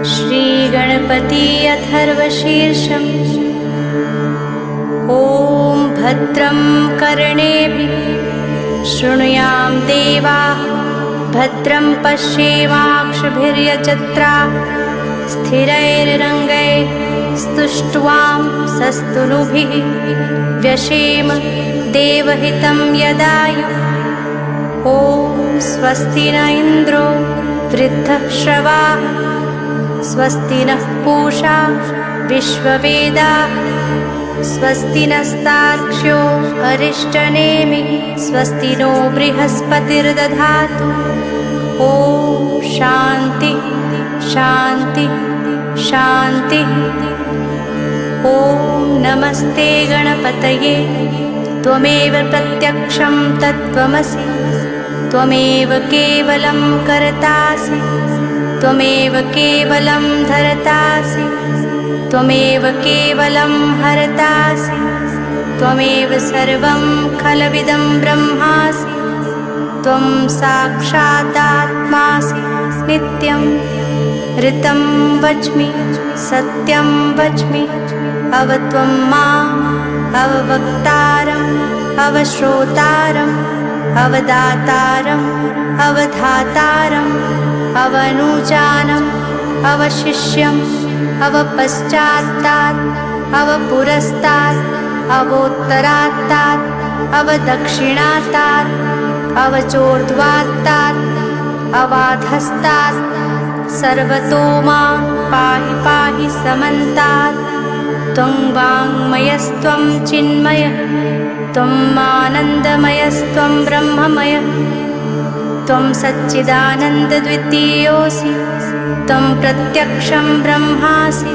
श्रीगणपति अथर्वशीर्षम्। ॐ भद्रं कर्णेभिः शृणुयाम देवाः, भद्रं पश्येमाक्षभिर्यजत्राः, स्थिरैरङ्गैः स्तुष्ट्वां सस्तनुभिः व्यशेम देवहितं यदायुः। ॐ स्वस्ति न इन्द्रो वृद्धश्रवाः, स्वस्ति नः पूषा विश्ववेदाः, स्वस्ति नस्तार्क्ष्यो अरिष्टनेमिः, स्वस्ति नो बृहस्पतिर्दधातु। ॐ शान्ति शान्ति शान्तिः। ॐ नमस्ते गणपतये, त्वमेव प्रत्यक्षं तत्त्वमसि, त्वमेव केवलं कर्तासि, त्वमेव केवलं धर्तासि, त्वमेव केवलं हर्तासि, त्वमेव सर्वं खलविदं ब्रह्मासि, त्वं साक्षादात्मासि नित्यं। ऋतं वच्मि सत्यं वच्मि, अवत्वं माम् अववक्तारम् अवश्रोतारम् अवदातारम् अवधातारम् अवनुजानम् अवशिष्यम् अवपश्चात्तात् अवपुरस्तात् अवोत्तरात्तात् अवदक्षिणात्तात् अवचोर्ध्वात्तात् अवाधस्तात्। सर्वतो मां पाहि पाहि समन्तात्। त्वं वाङ्मयस्त्वं चिन्मयः, त्वम् आनन्दमयस्त्वं ब्रह्ममयः, त्वं सच्चिदानन्दद्वितीयोऽसि, त्वं प्रत्यक्षं ब्रह्मासि,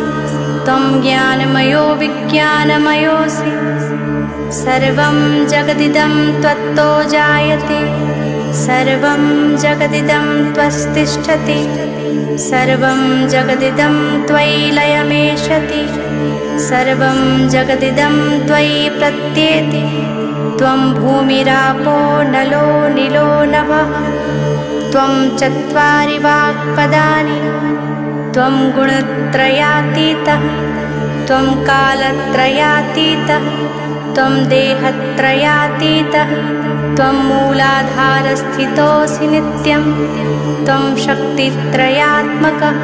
त्वं ज्ञानमयो विज्ञानमयोऽसि। सर्वं जगदिदं त्वत्तो जायते, सर्वं जगदिदं त्वस्तिष्ठति, सर्वं जगदिदं त्वयि लयमेषति, सर्वं जगदिदं त्वयि प्रत्येति। त्वं भूमिरापो नलो निलो नभः, त्वं चत्वारि वाक्पदानि, त्वं गुणत्रयातीतः, त्वं कालत्रयातीतः, त्वं देहत्रयातीतः, त्वं मूलाधारस्थितोऽसि नित्यं, त्वं शक्तित्रयात्मकः,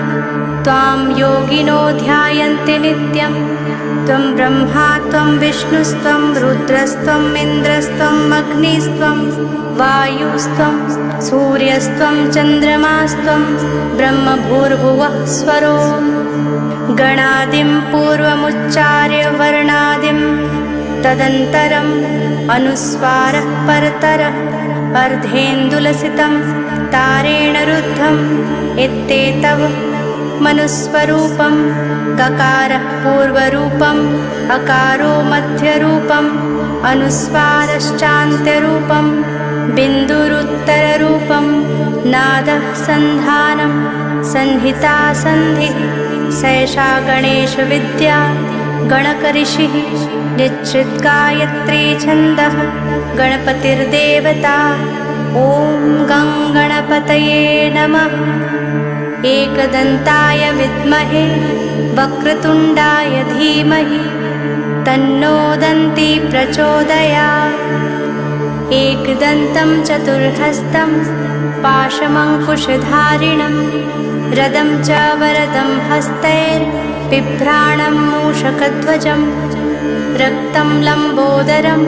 त्वां योगिनो ध्यायन्ति नित्यं। त्वं ब्रह्मा त्वं विष्णुस्त्वं रुद्रस्त्वं इन्द्रस्त्वं अग्निस्त्वं वायुस्त्वं सूर्यस्त्वं चन्द्रमास्त्वं ब्रह्मभूर्भुवः स्वरो। गणादिं पूर्वमुच्चार्य वर्णादिं तदन्तरम् अनुस्वारः परतरः, अर्धेन्दुलसितं तारेण रुद्धम् इत्येतव मनुस्वरूपं। ककारः पूर्वरूपम्, अकारो मध्यरूपम्, अनुस्वारश्चान्त्यरूपं, बिन्दुरुत्तररूपं, नादः सन्धानं, संहिता सन्धिः। सैषा गणेशविद्या गणकऋषिः, निश्चिद्गायत्री छन्दः, गणपतिर्देवता। ॐ गं गणपतये नमः। एकदन्ताय विद्महे वक्रतुण्डाय धीमहि, तन्नो दन्ती प्रचोदयात्। एकदन्तं चतुर्हस्तं पाशमङ्कुशधारिणं, रदं च वरदं हस्तैर्बिभ्राणं मूषकध्वजं, रक्तं लम्बोदरं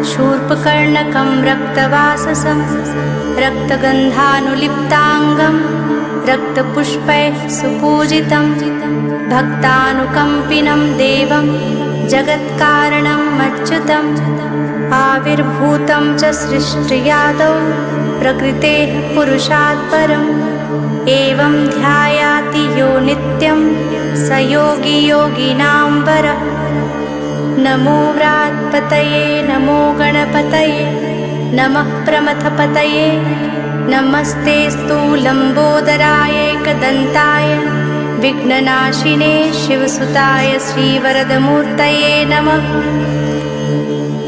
शूर्पकर्णकं रक्तवाससं, रक्तगन्धानुलिप्ताङ्गं रक्तपुष्पैः सुपूजितं, भक्तानुकम्पिनं देवं जगत्कारणं अच्युतम्। आविर्भूतं च सृष्ट्यादौ प्रकृतेः पुरुषात् परम्, एवं ध्यायाति यो नित्यं स योगी योगिनां वरः। नमो व्रात्पतये नमो गणपतये, नमः प्रमथपतये, नमस्तेऽस्तु लम्बोदराय एकदन्ताय, विघ्ननाशिने शिवसुताय श्रीवरदमूर्तये नमः।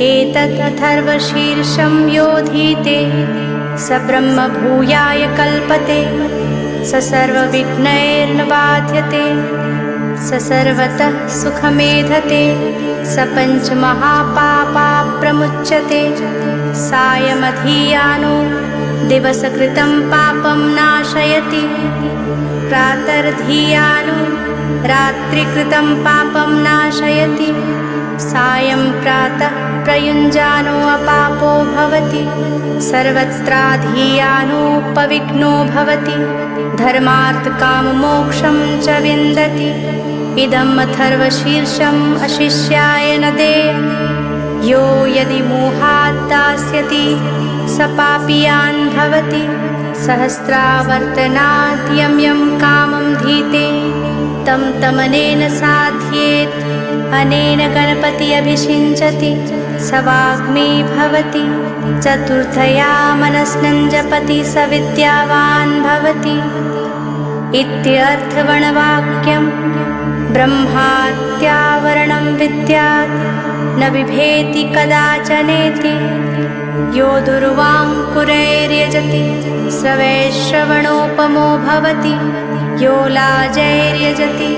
एतदथर्वशीर्षं योधीते स ब्रह्मभूयाय कल्पते, स सर्वविघ्नैर्न बाध्यते स सर्वतः सुखमेधते स पञ्चमहापापा प्रमुच्यते सायमधियानो दिवसकृतं पापं नाशयति प्रातर्धियानो रात्रिकृतं पापं नाशयति सायं प्रातः प्रयुञ्जानो अपापो भवति सर्वत्राधियानोपविघ्नो भवति धर्मार्थकाममोक्षं च विन्दति इदम् अथर्वशीर्षम् अशिष्याय न देयं यो यदि मोहात् दास्यति स पापीयान् भवति सहस्रावर्तनात् यं यं कामं धीते तं तमनेन साध्येत् अनेन गणपति अभिषिञ्चति स वाग्मी भवति चतुर्थया मनस्नं जपति स विद्यावान् भवति इत्यर्थवणवाक्यं ब्रह्मात्यावरणं विद्यात् न बिभेति कदाचनेति यो दुर्वाङ्कुरैर्यजति श्रवैश्रवणोपमो भवति यो लाजैर्यजति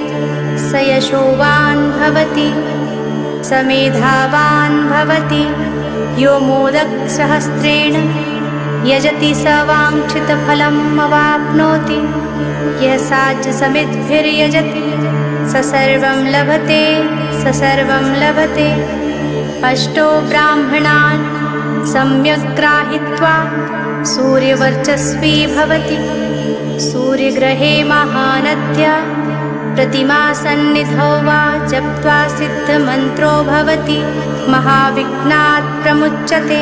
स यशोवान् भवति स मेधावान् भवति यो मोदकसहस्रेण यजति स वाञ्छितफलम् अवाप्नोति यः साज्यसमिद्भिर्यजति स सर्वं लभते स सर्वं लभते अष्टो ब्राह्मणान् सम्यक् ग्राहीत्वा सूर्यवर्चस्वी भवति सूर्यग्रहे महानद्या प्रतिमासन्निधौ वा जप्त्वा सिद्धमन्त्रो भवति महाविघ्नात् प्रमुच्यते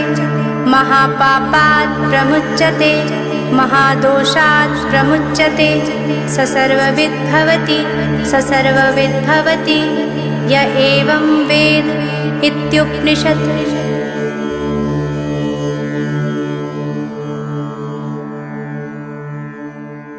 महापापात् प्रमुच्यते महादोषात् प्रमुच्यते स सर्वविद् भवति स सर्वविद् भवति य एवं वेद इत्युपनिषत्।